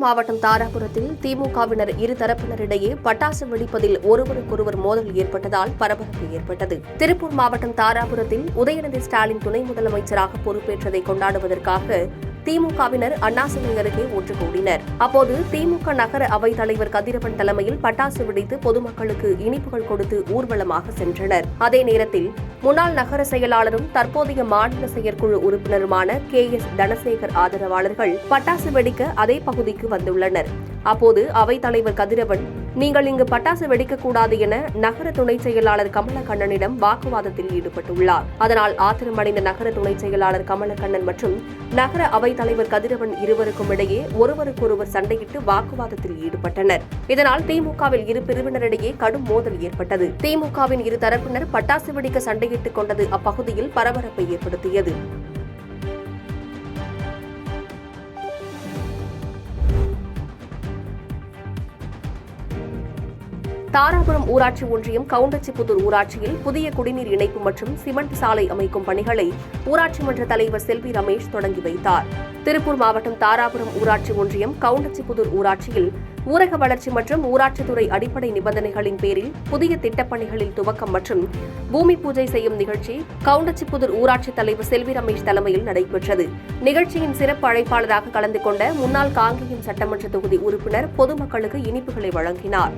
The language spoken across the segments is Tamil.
மாவட்டம் தாராபுரத்தில் திமுகவினர் இரு தரப்பினரிடையே பட்டாசு வெடிப்பதில் ஒருவருக்கொருவர் மோதல் ஏற்பட்டதால் பரபரப்பு ஏற்பட்டது. திருப்பூர் மாவட்டம் தாராபுரத்தில் உதயநிதி ஸ்டாலின் துணை முதலமைச்சராக பொறுப்பேற்றதை கொண்டாடுவதற்காக திமுகவினர் அண்ணா சிலை அருகே ஒன்று கூடினர். அப்போது திமுக நகர அவைத் தலைவர் கதிரவன் தலைமையில் பட்டாசு வெடித்து பொதுமக்களுக்கு இனிப்புகள் கொடுத்து ஊர்வலமாக சென்றனர். அதே நேரத்தில் முன்னாள் நகர செயலாளரும் தற்போதைய மாநில செயற்குழு உறுப்பினருமான KS தனசேகர் ஆதரவாளர்கள் பட்டாசு வெடிக்க அதே பகுதிக்கு வந்துள்ளனர். அப்போது அவைத் தலைவர் கதிரவன், நீங்கள் இங்கு பட்டாசு வெடிக்கக்கூடாது என நகர துணை செயலாளர் கமலக்கண்ணனிடம் வாக்குவாதத்தில் ஈடுபட்டுள்ளார். அதனால் ஆத்திரமடைந்த நகர துணை செயலாளர் கமலக்கண்ணன் மற்றும் நகர அவைத் தலைவர் கதிரவன் இருவருக்கும் இடையே ஒருவருக்கொருவர் சண்டையிட்டு வாக்குவாதத்தில் ஈடுபட்டனர். இதனால் திமுகவில் இரு பிரிவினரிடையே கடும் மோதல் ஏற்பட்டது. திமுகவின் இரு தரப்பினர் பட்டாசு வெடிக்க சண்டையிட்டுக் கொண்டது அப்பகுதியில் பரபரப்பை ஏற்படுத்தியது. தாராபுரம் ஊராட்சி ஒன்றியம் கவுண்டச்சிப்புதூர் ஊராட்சியில் புதிய குடிநீர் இணைப்பு மற்றும் சிமெண்ட் சாலை அமைக்கும் பணிகளை ஊராட்சி மன்ற தலைவர் செல்வி ரமேஷ் தொடங்கி வைத்தார். திருப்பூர் மாவட்டம் தாராபுரம் ஊராட்சி ஒன்றியம் கவுண்டச்சிப்புதூர் ஊராட்சியில் ஊரக வளர்ச்சி மற்றும் ஊராட்சித்துறை அடிப்படை நிபந்தனைகளின் பேரில் புதிய திட்டப்பணிகளில் துவக்கம் மற்றும் பூமி பூஜை செய்யும் நிகழ்ச்சி கவுண்டச்சிப்புதூர் ஊராட்சித் தலைவர் செல்வி ரமேஷ் தலைமையில் நடைபெற்றது. நிகழ்ச்சியின் சிறப்பு அழைப்பாளராக கலந்து கொண்ட முன்னாள் காங்கேயம் சட்டமன்ற தொகுதி உறுப்பினர் பொதுமக்களுக்கு இனிப்புகளை வழங்கினார்.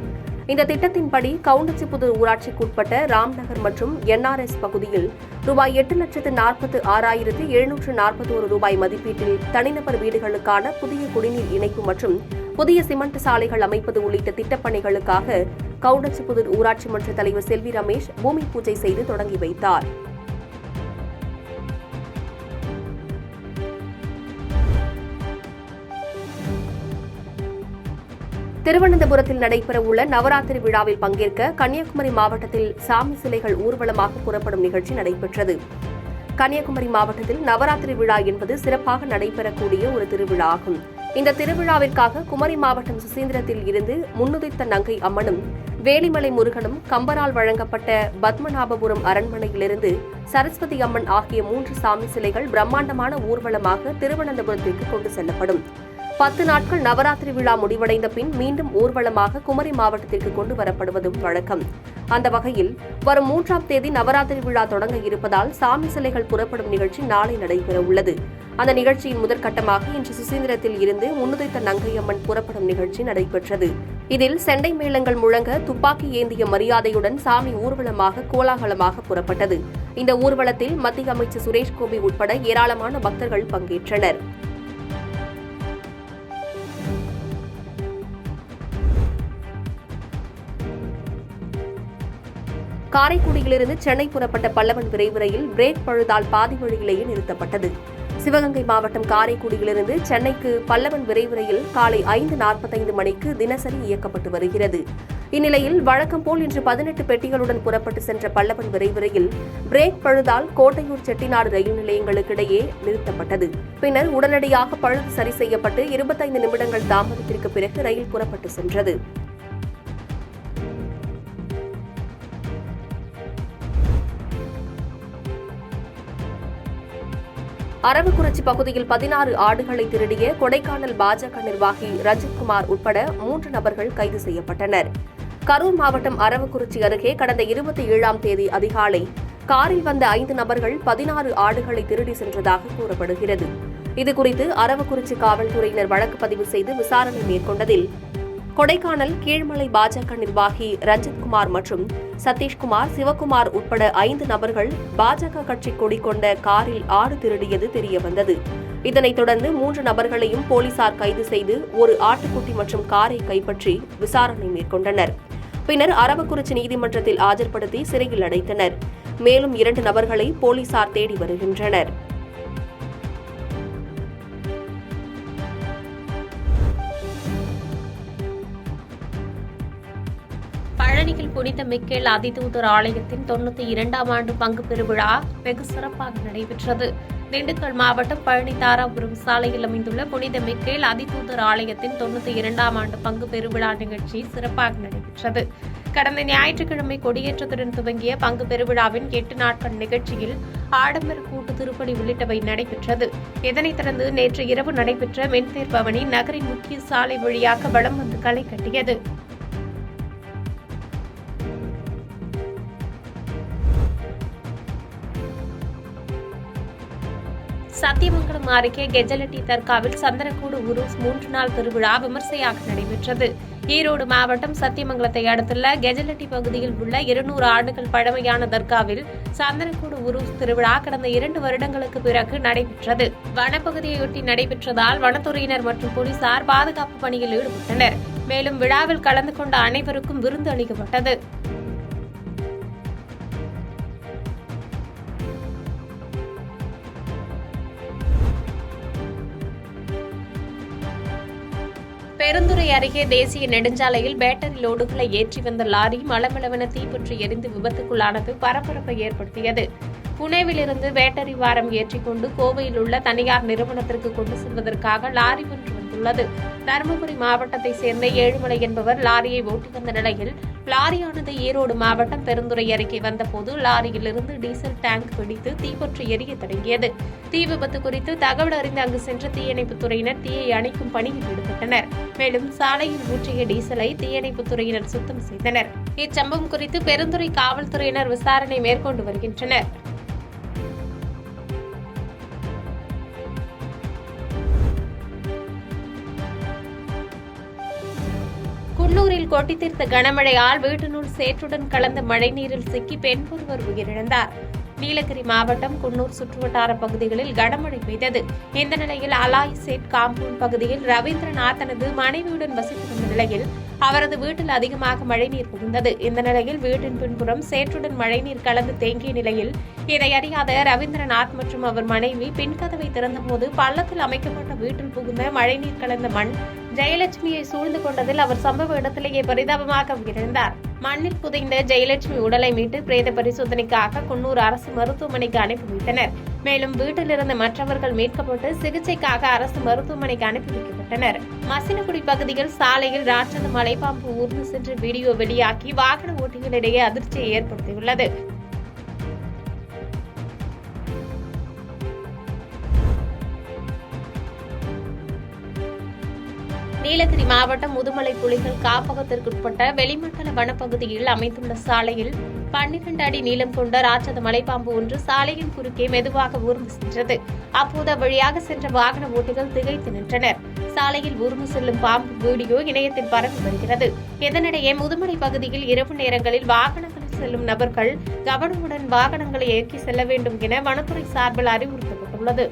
இந்த திட்டத்தின்படி கவுண்டச்சிப்புதூர் ஊராட்சிக்குட்பட்ட ராம்நகர் மற்றும் NRS பகுதியில் ரூபாய் 8,46,741 ரூபாய் மதிப்பீட்டில் தனிநபர் வீடுகளுக்கான புதிய குடிநீர் இணைப்பு மற்றும் புதிய சிமெண்ட் சாலைகள் அமைப்பது உள்ளிட்ட திட்டப்பணிகளுக்காக கவுண்டச்சிப்புதூர் ஊராட்சி மன்ற தலைவர் செல்வி ரமேஷ் பூமி பூஜை செய்து தொடங்கி வைத்தார். திருவனந்தபுரத்தில் நடைபெறவுள்ள நவராத்திரி விழாவில் பங்கேற்க கன்னியாகுமரி மாவட்டத்தில் சாமி சிலைகள் ஊர்வலமாக புறப்படும் நிகழ்ச்சி நடைபெற்றது. கன்னியாகுமரி மாவட்டத்தில் நவராத்திரி விழா என்பது சிறப்பாக நடைபெறக்கூடிய ஒரு திருவிழா ஆகும். இந்த திருவிழாவிற்காக குமரி மாவட்டம் சுசீந்திரத்தில் இருந்து முன்னுதித்த நங்கை அம்மனும் வேலிமலை முருகனும் கம்பரால் வழங்கப்பட்ட பத்மநாபபுரம் அரண்மனையிலிருந்து சரஸ்வதி அம்மன் ஆகிய 3 சாமி சிலைகள் பிரம்மாண்டமான ஊர்வலமாக திருவனந்தபுரத்திற்கு கொண்டு செல்லப்படும். 10 நாட்கள் நவராத்திரி விழா முடிவடைந்த பின் மீண்டும் ஊர்வலமாக குமரி மாவட்டத்திற்கு கொண்டு வரப்படுவதும் வழக்கம். அந்த வகையில் வரும் 3ஆம் தேதி நவராத்திரி விழா தொடங்க இருப்பதால் சாமி சிலைகள் புறப்படும் நிகழ்ச்சி நாளை நடைபெறவுள்ளது. அந்த நிகழ்ச்சியின் முதற்கட்டமாக இன்று சுசீந்திரத்தில் இருந்து முன்னுதித்த நங்கையம்மன் புறப்படும் நிகழ்ச்சி நடைபெற்றது. இதில் செண்டை மேளங்கள் முழங்க துப்பாக்கி ஏந்திய மரியாதையுடன் சாமி ஊர்வலமாக கோலாகலமாக புறப்பட்டது. இந்த ஊர்வலத்தில் மத்திய அமைச்சர் சுரேஷ் கோபி உட்பட ஏராளமான பக்தர்கள் பங்கேற்றனர். காரைக்குடியிலிருந்து சென்னை புறப்பட்ட பல்லவன் விரைவு ரயில் பிரேக் பழுதால் பாதி வழியிலேயே நிறுத்தப்பட்டது. சிவகங்கை மாவட்டம் காரைக்குடியிலிருந்து சென்னைக்கு பல்லவன் விரைவு ரயில் காலை 5:45 மணிக்கு தினசரி இயக்கப்பட்டு வருகிறது. இந்நிலையில் வழக்கம் போல் இன்று 18 பெட்டிகளுடன் புறப்பட்டு சென்ற பல்லவன் விரைவு ரயில் பிரேக் பழுதால் கோட்டையூர் செட்டிநாடு ரயில் நிலையங்களுக்கிடையே நிறுத்தப்பட்டது. பின்னர் உடனடியாக பழுது சரி செய்யப்பட்டு 25 நிமிடங்கள் தாமதத்திற்கு பிறகு ரயில் புறப்பட்டு சென்றது. அரவக்குறிச்சி பகுதியில் 16 ஆடுகளை திருடிய கொடைக்கானல் பாஜக நிர்வாகி ரஞ்சித்குமார் உட்பட 3 நபர்கள் கைது செய்யப்பட்டனர். கரூர் மாவட்டம் அரவக்குறிச்சி அருகே கடந்த 27ஆம் தேதி அதிகாலை காரில் வந்த 5 நபர்கள் 16 ஆடுகளை திருடி சென்றதாக கூறப்படுகிறது. இதுகுறித்து அரவக்குறிச்சி காவல்துறையினர் வழக்கு பதிவு செய்து விசாரணை மேற்கொண்டதில் கொடைக்கானல் கீழ்மலை பாஜக நிர்வாகி ரஞ்சித்குமார் மற்றும் சதீஷ்குமார், சிவக்குமார் உட்பட 5 நபர்கள் பாஜக கட்சி கொடி கொண்ட காரில் ஆடு திருடியது தெரியவந்தது. இதனைத் தொடர்ந்து 3 நபர்களையும் போலீசார் கைது செய்து ஒரு ஆட்டுக்குட்டி மற்றும் காரை கைப்பற்றி விசாரணை மேற்கொண்டனர். பின்னர் அரவக்குறிச்சி நீதிமன்றத்தில் ஆஜர்படுத்தி சிறையில் அடைத்தனர். மேலும் 2 நபர்களை போலீசார் தேடி வருகின்றனர். பழனியில் புனித மிக்கேல் அதிதூதர் ஆலயத்தின் 92ஆம் ஆண்டு பங்கு பெருவிழா வெகு சிறப்பாக நடைபெற்றது. திண்டுக்கல் மாவட்டம் பழனி தாராபுரம் சாலையில் அமைந்துள்ள புனித மிக்கேல் அதிதூதர் ஆலயத்தின் 92ஆம் ஆண்டு பங்கு பெருவிழா நிகழ்ச்சி சிறப்பாக நடைபெற்றது. கடந்த ஞாயிற்றுக்கிழமை கொடியேற்றத்துடன் துவங்கிய பங்கு பெருவிழாவின் 8 நாட்கள் நிகழ்ச்சியில் ஆடம்பர கூட்டு திருப்பலி உள்ளிட்டவை நடைபெற்றது. இதனைத் தொடர்ந்து நேற்று இரவு நடைபெற்ற மென்தேர் பவனி நகரின் முக்கிய சாலை வழியாக வலம் வந்து களை கட்டியது. சத்தியமங்கலம் அருகே கெஜலட்டி தர்காவில் சந்தனக்கூடு உருஸ் 3 நாள் திருவிழா விமர்சையாக நடைபெற்றது. ஈரோடு மாவட்டம் சத்தியமங்கலத்தை அடுத்துள்ள கெஜலட்டி பகுதியில் உள்ள 200 ஆண்டுகள் பழமையான தர்காவில் சந்தனக்கூடு உருஸ் திருவிழா கடந்த 2 வருடங்களுக்கு பிறகு நடைபெற்றது. வனப்பகுதியையொட்டி நடைபெற்றதால் வனத்துறையினர் மற்றும் போலீசார் பாதுகாப்பு பணியில் ஈடுபட்டனர். மேலும் விழாவில் கலந்து கொண்ட அனைவருக்கும் விருந்து அளிக்கப்பட்டது. பெருந்துறை அருகே தேசிய நெடுஞ்சாலையில் பேட்டரி லோடுகளை ஏற்றி வந்த லாரி மளமளவென தீப்பற்றி எரிந்து விபத்துக்குள்ளானது பரபரப்பை ஏற்படுத்தியது. புனேவிலிருந்து பேட்டரி வாரம் ஏற்றிக்கொண்டு கோவையில் உள்ள தனியார் நிறுவனத்திற்கு கொண்டு செல்வதற்காக லாரி ஒன்று வந்துள்ளது. தருமபுரி மாவட்டத்தை சேர்ந்த ஏழுமலை என்பவர் லாரியை ஓட்டி வந்த நிலையில் லாரியானது ஈரோடு மாவட்டம் பெருந்துறை அருகே வந்தபோது லாரியிலிருந்து டீசல் டேங்க் வெடித்து தீப்பற்றி எரிய தொடங்கியது. தீ விபத்து குறித்து தகவல் அறிந்து அங்கு சென்ற தீயணைப்புத் துறையினர் தீயை அணைக்கும் பணியில் ஈடுபட்டனர். மேலும் சாலையில் ஊற்றிய டீசலை தீயணைப்புத் துறையினர் சுத்தம் செய்தனர். இச்சம்பவம் குறித்து பெருந்துறை காவல்துறையினர் விசாரணை மேற்கொண்டு வருகின்றனர். குன்னூரில் கொட்டித்தீர்த்த கனமழையால் வீட்டினுள் சேற்றுடன் கலந்த மழைநீரில் சிக்கி பெண் ஒருவர் உயிரிழந்தார். நீலகிரி மாவட்டம் குன்னூர் சுற்றுவட்டார பகுதிகளில் கனமழை பெய்தது. இந்த நிலையில் அலாய் சேட் காம்பவுண்ட் பகுதியில் ரவீந்திரநாத் தனது மனைவியுடன் வசித்து வந்த நிலையில் அவரது வீட்டில் அதிகமாக மழைநீர் புகுந்தது. இந்த நிலையில் வீட்டின் பின்புறம் சேற்றுடன் மழைநீர் கலந்து தேங்கிய நிலையில் இதை அறியாத ரவீந்திரநாத் மற்றும் அவர் மனைவி பின்கதவை திறந்தபோது பள்ளத்தில் அமைக்கப்பட்ட வீட்டில் புகுந்த மழைநீர் கலந்த மண் ஜெயலட்சுமியை சூழ்ந்து கொண்டதில் அவர் சம்பவ இடத்திலேயே பரிதாபமாக உயிரிழந்தார். மண்ணில் புதைந்த ஜெயலட்சுமி உடலை மீட்டு பிரேத பரிசோதனைக்காக குன்னூர் அரசு மருத்துவமனைக்கு அனுப்பி வைத்தனர். மேலும் வீட்டில் இருந்த மற்றவர்கள் மீட்கப்பட்டு சிகிச்சைக்காக அரசு மருத்துவமனைக்கு அனுப்பி வைக்கப்பட்டனர். மசினகுடி பகுதியில் சாலையில் ராட்சத மலைப்பாம்பு ஊர்ந்து சென்று வீடியோ வெளியாகி வாகன ஓட்டிகளிடையே அதிர்ச்சியை ஏற்படுத்தியுள்ளது. நீலகிரி மாவட்டம் முதுமலை புலிகள் காப்பகத்திற்குட்பட்ட வெளிமண்டல வனப்பகுதியில் அமைந்துள்ள சாலையில் 12 அடி நீளம் கொண்ட ராட்சத மலைப்பாம்பு ஒன்று சாலையின் குறுக்கே மெதுவாக ஊர்ந்து சென்றது. அப்போது அவ்வழியாக சென்ற வாகன ஓட்டிகள் திகைத்து நின்றனர். சாலையில் ஊர்ந்து செல்லும் பாம்பு வீடியோ இணையத்தில் பரவி வருகிறது. இதனிடையே முதுமலை பகுதியில் இரவு நேரங்களில் வாகனங்களில் செல்லும் நபர்கள் கவனமுடன் வாகனங்களை இயக்கி செல்ல வேண்டும் என வனத்துறை சார்பில் அறிவுறுத்தப்பட்டுள்ளது.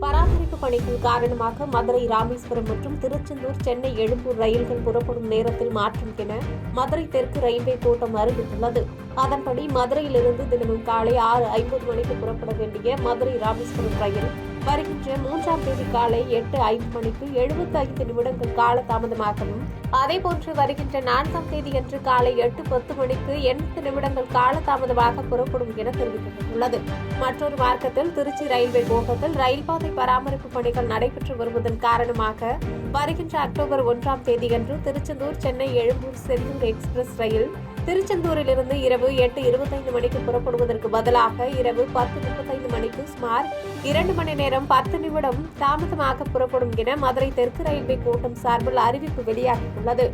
பராமரிப்பு பணிகள் காரணமாக மதுரை ராமேஸ்வரம் மற்றும் திருச்செந்தூர் சென்னை எழும்பூர் ரயில்கள் புறப்படும் நேரத்தில் மாற்றம் என மதுரை தெற்கு ரயில்வே கோட்டம் அறிவித்துள்ளது. அதன்படி மதுரையிலிருந்து தினமும் காலை 6:50 மணிக்கு புறப்பட வேண்டிய மதுரை ராமேஸ்வரம் ரயில் வருகின்ற 3ஆம் தேதி காலை 8:05 மணிக்கு 75 நிமிடங்கள் கால தாமதமாகவும், அதேபோன்று வருகின்ற 4ஆம் தேதியன்று காலை 8:10 மணிக்கு 80 நிமிடங்கள் கால தாமதமாக புறப்படும் என தெரிவிக்கப்பட்டுள்ளது. மற்றொரு மார்க்கத்தில் திருச்சி ரயில்வே கோட்டத்தில் ரயில் பாதை பராமரிப்பு பணிகள் நடைபெற்று வருவதன் காரணமாக வருகின்ற அக்டோபர் 1ஆம் தேதியன்று திருச்செந்தூர் சென்னை எழும்பூர் செந்தூர் எக்ஸ்பிரஸ் ரயில் திருச்செந்தூரிலிருந்து இரவு 8:25 மணிக்கு புறப்படுவதற்கு பதிலாக இரவு 10:35 மணிக்கு சுமார் 2 மணி நேரம் 10 நிமிடம் தாமதமாக புறப்படும் என மதுரை தெற்கு ரயில்வே கோட்டம் சார்பில் அறிவிப்பு வெளியாகியுள்ளது.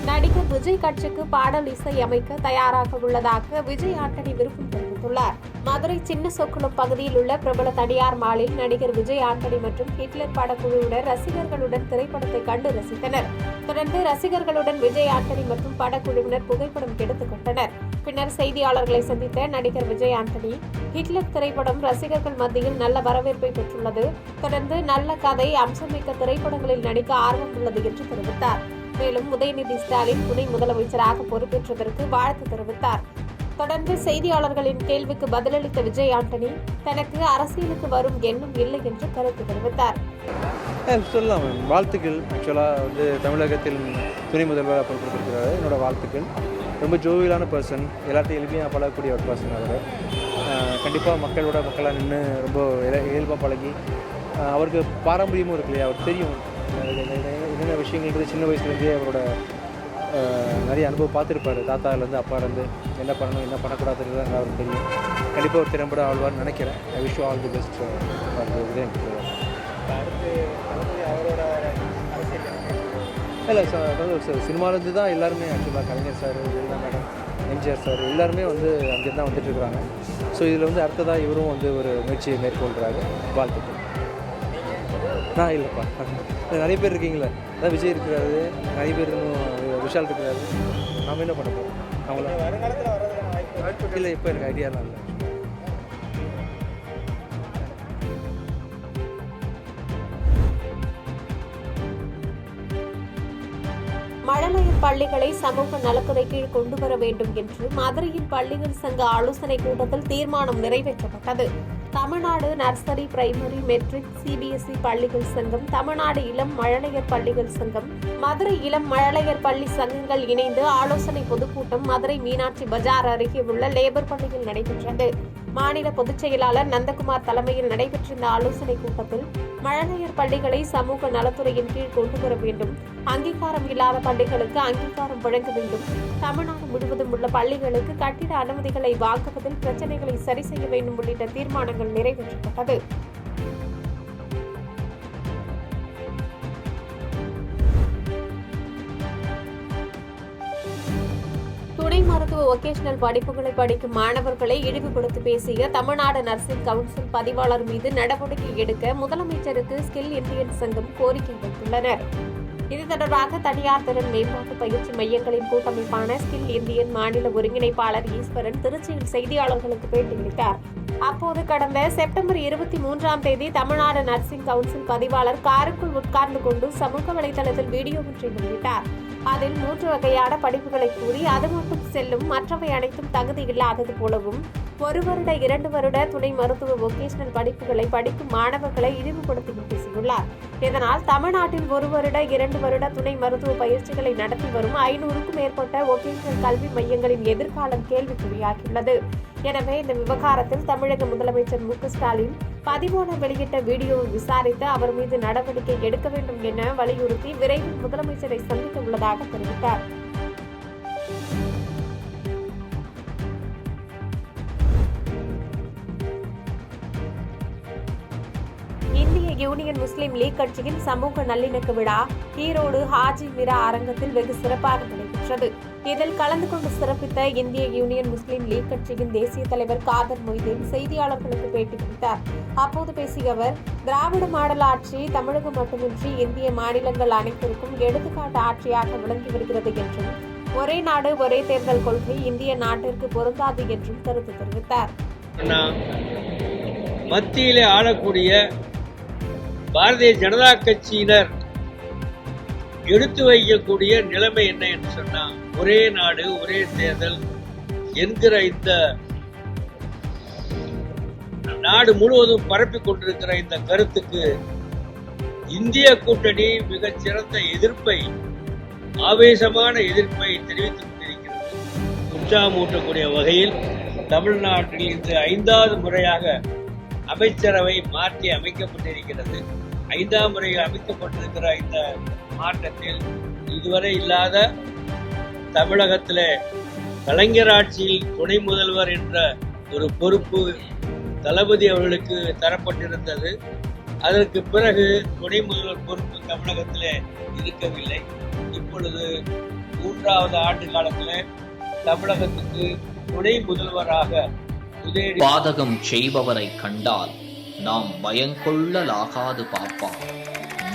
நடிகர் விஜய் கட்சிக்கு பாடல் இசை அமைக்க தயாராக உள்ளதாக விஜய் ஆண்டனி விருப்பம் தெரிவித்துள்ளார். மதுரை சின்ன சொக்குளம் பகுதியில் உள்ள பிரபல தனியார் மாலில் நடிகர் விஜய் ஆண்டனி மற்றும் ஹிட்லர் படக்குழுவினர் ரசிகர்களுடன் திரைப்படத்தை கண்டு ரசித்தனர். தொடர்ந்து ரசிகர்களுடன் விஜய் ஆண்டனி மற்றும் படக்குழுவினர் புகைப்படம் எடுத்துக் கொண்டனர். பின்னர் செய்தியாளர்களை சந்தித்த நடிகர் விஜய் ஆண்டனி, ஹிட்லர் திரைப்படம் ரசிகர்கள் மத்தியில் நல்ல வரவேற்பை பெற்றுள்ளது. தொடர்ந்து நல்ல கதை, அம்சமிக்க திரைப்படங்களில் நடிக்க ஆர்வம் உள்ளது என்று தெரிவித்தார். மேலும் உதயநிதி ஸ்டாலின் துணை முதலமைச்சராக பொறுப்பேற்றதற்கு வாழ்த்து தெரிவித்தார். தொடர்ந்து செய்தியாளர்களின் கேள்விக்கு பதிலளித்த விஜய் ஆண்டனி தனக்கு அரசியலுக்கு வரும் எண்ணம் இல்லை என்று கருத்து தெரிவித்தார். சொல்லலாம் வாழ்த்துக்கள். ஆக்சுவலாக வந்து தமிழகத்தில் துணை முதல்வராக பொறுப்பேற்றிருக்கிறாரு. என்னோட வாழ்த்துக்கள். ரொம்ப ஜோவியலான பர்சன், எல்லாத்தையும் எளிமையாக பழகக்கூடிய ஒரு பர்சன் அவர். கண்டிப்பாக மக்களாக நின்று ரொம்ப இயல்பாக பழகி அவருக்கு பாரம்பரியமும் இருக்கு இல்லையா, அவருக்கு தெரியும் என்னென்ன விஷயங்கள் சின்ன வயசுலேருந்தே அவரோட நிறைய அனுபவம் பார்த்துருப்பார். தாத்தாலேருந்து அப்பாலேருந்து என்ன பண்ணணும் என்ன பண்ணக்கூடாதுன்னு அவருக்கு தெரியும். கண்டிப்பாக ஒரு திறம்பட ஆழ்வார்னு நினைக்கிறேன். I wish you all the best. இல்லை சார், சினிமாலேருந்து தான் எல்லாருமே ஆக்சுவலாக Kalaignar sir, Jayalalithaa madam, MGR sir எல்லாருமே வந்து அங்கேருந்து தான் வந்துட்டுருக்குறாங்க. ஸோ இதில் வந்து அடுத்ததாக இவரும் வந்து ஒரு முயற்சியை மேற்கொள்கிறாரு. வாழ்த்துக்கள். நான் இல்லைப்பா, நிறைய பேர் இருக்கீங்களே, அதான் விஜய் இருக்கிறாரு, நிறைய பேர் இன்னும் விஷால் இருக்கிறாரு. நாம் என்ன பண்ண போகிறோம் அவங்கள இல்லை. இப்போ எனக்கு ஐடியாலாம் இல்லை. மழலையர் பள்ளிகளை சமூக நலத்துறை கீழ் கொண்டு வர வேண்டும் என்று மதுரையில் பள்ளிகள் சங்க ஆலோசனைக் கூட்டத்தில் தீர்மானம் நிறைவேற்றப்பட்டது. Tamil Nadu nursery, primary, matric, CBSE பள்ளிகள் சங்கம், தமிழ்நாடு இளம் மழலையர் பள்ளிகள் சங்கம், மதுரை இளம் மழலையர் பள்ளி சங்கங்கள் இணைந்து ஆலோசனை பொதுக்கூட்டம் மதுரை மீனாட்சி பஜார் அருகே உள்ள லேபர் பள்ளியில் நடைபெற்றது. மாநில பொதுச் செயலாளர் நந்தகுமார் தலைமையில் நடைபெற்ற இந்த ஆலோசனைக் கூட்டத்தில் மழலையர் பள்ளிகளை சமூக நலத்துறையின் கீழ் கொண்டு வர வேண்டும், அங்கீகாரம் இல்லாத பள்ளிகளுக்கு அங்கீகாரம் வழங்க வேண்டும், தமிழ்நாடு முழுவதும் உள்ள பள்ளிகளுக்கு கட்டிட அனுமதிகளை வாங்குவதில் பிரச்சினைகளை சரி செய்ய வேண்டும் உள்ளிட்ட தீர்மானங்கள் நிறைவேற்றப்பட்டது. துணை மருத்துவ வொகேஷனல் படிப்புகளை படிக்கும் மாணவர்களை இழிவுபடுத்தி பேசிய தமிழ்நாடு நர்சிங் கவுன்சில் பதிவாளர் மீது நடவடிக்கை எடுக்க முதலமைச்சருக்கு ஸ்கில் இந்தியன் சங்கம் கோரிக்கை வைத்துள்ளனர். இது தொடர்பாக தனியார் திறன் மேம்பாட்டு பயிற்சி மையங்களின் கூட்டமைப்பான ஸ்கில் இந்தியன் மாநில ஒருங்கிணைப்பாளர் ஈஸ்வரன் திருச்சியில் செய்தியாளர்களுக்கு பேட்டியளித்தார். அப்போது கடந்த செப்டம்பர் 23ஆம் தேதி தமிழ்நாடு நர்சிங் கவுன்சில் பதிவாளர் காருக்குள் உட்கார்ந்து கொண்டு சமூக வலைதளத்தில் வீடியோ ஒன்றை வெளியிட்டார். அதில் 3 வகையான படிப்புகளை கூறி அது மட்டும் செல்லும், மற்றவை அனைத்தும் தகுதி இல்லாதது போலவும் 1 வருட 2 வருட துணை மருத்துவ வொகேஷனல் படிப்புகளை படிக்கும் மாணவர்களை இழிவுபடுத்தியும் பேசியுள்ளார். இதனால் தமிழ்நாட்டில் 1 வருட 2 வருட துணை மருத்துவ பயிற்சிகளை நடத்தி வரும் 500க்கும் மேற்பட்ட வொகேஷனல் கல்வி மையங்களின் எதிர்காலம் கேள்விக்குறியாகியுள்ளது. எனவே இந்த விவகாரத்தில் தமிழக முதலமைச்சர் மு க ஸ்டாலின் பதிவாளர் வெளியிட்ட வீடியோவை விசாரித்து அவர் மீது நடவடிக்கை எடுக்க வேண்டும் என வலியுறுத்தி விரைவில் முதலமைச்சரை சந்திக்க உள்ளதாக தெரிவித்தார். இந்திய யூனியன் முஸ்லீம் லீக் கட்சியின் சமூக நல்லிணக்க விழா ஈரோடு ஹாஜி மிரா அரங்கத்தில் வெகு சிறப்பாக நடைபெற்றது. இதில் கலந்து கொண்டு சிறப்பித்த இந்திய யூனியன் முஸ்லீம் லீக் கட்சியின் தேசிய தலைவர் காதர் மொய்தீன் செய்தியாளர்களுக்கு பேட்டி அளித்தார். அப்போது பேசிய அவர், திராவிட மாடல் ஆட்சி தமிழகம் மட்டுமின்றி இந்திய மாநிலங்கள் அனைத்திற்கும் எடுத்துக்காட்டு ஆட்சியாக விளங்கி வருகிறது என்றும், ஒரே நாடு ஒரே தேர்தல் கொள்கை இந்திய நாட்டிற்கு பொருந்தாது என்றும் கருத்து தெரிவித்தார். மத்தியிலே ஆளக்கூடிய பாரதிய ஜனதா கட்சியினர் எடுத்து வைக்கக்கூடிய நிலைமை என்ன என்று சொன்னா, ஒரே நாடு ஒரே தேர்தல் என்கிற இந்த நாடு முழுவதும் பரப்பிக் கொண்டிருக்கிற இந்த கருத்துக்கு இந்திய கூட்டணி மிகச் சிறந்த எதிர்ப்பை, ஆவேசமான எதிர்ப்பை தெரிவித்துக் கொண்டிருக்கிறது. உற்சாகமூட்டக்கூடிய வகையில் தமிழ்நாட்டில் இந்த 5வது முறையாக அமைச்சரவை மாற்றி அமைக்கப்பட்டிருக்கிறது. 5ஆம் முறை அமைக்கப்பட்டிருக்கிற இந்த மாற்றத்தில் இதுவரை இல்லாத தமிழகத்திலே கலைஞர் ஆட்சியில் துணை முதல்வர் என்ற ஒரு பொறுப்பு தளபதி அவர்களுக்கு தரப்பட்டிருந்தது. அதற்கு பிறகு துணை முதல்வர் பொறுப்பு தமிழகத்திலே இருக்கவில்லை. இப்பொழுது 3வது ஆண்டு காலத்திலே தமிழகத்துக்கு துணை முதல்வராக பாதகம் செய்பவரை கண்டால் நாம் பயங்கொள்ளலாகாது பாப்பா,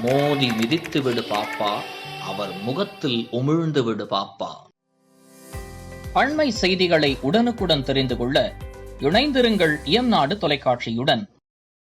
மோதி மிதித்து விடு பாப்பா, அவர் முகத்தில் உமிழ்ந்து விடு பாப்பா. அண்மை செய்திகளை உடனுக்குடன் தெரிந்து கொள்ள இணைந்திருங்கள் இயம்நாடு தொலைக்காட்சியுடன்.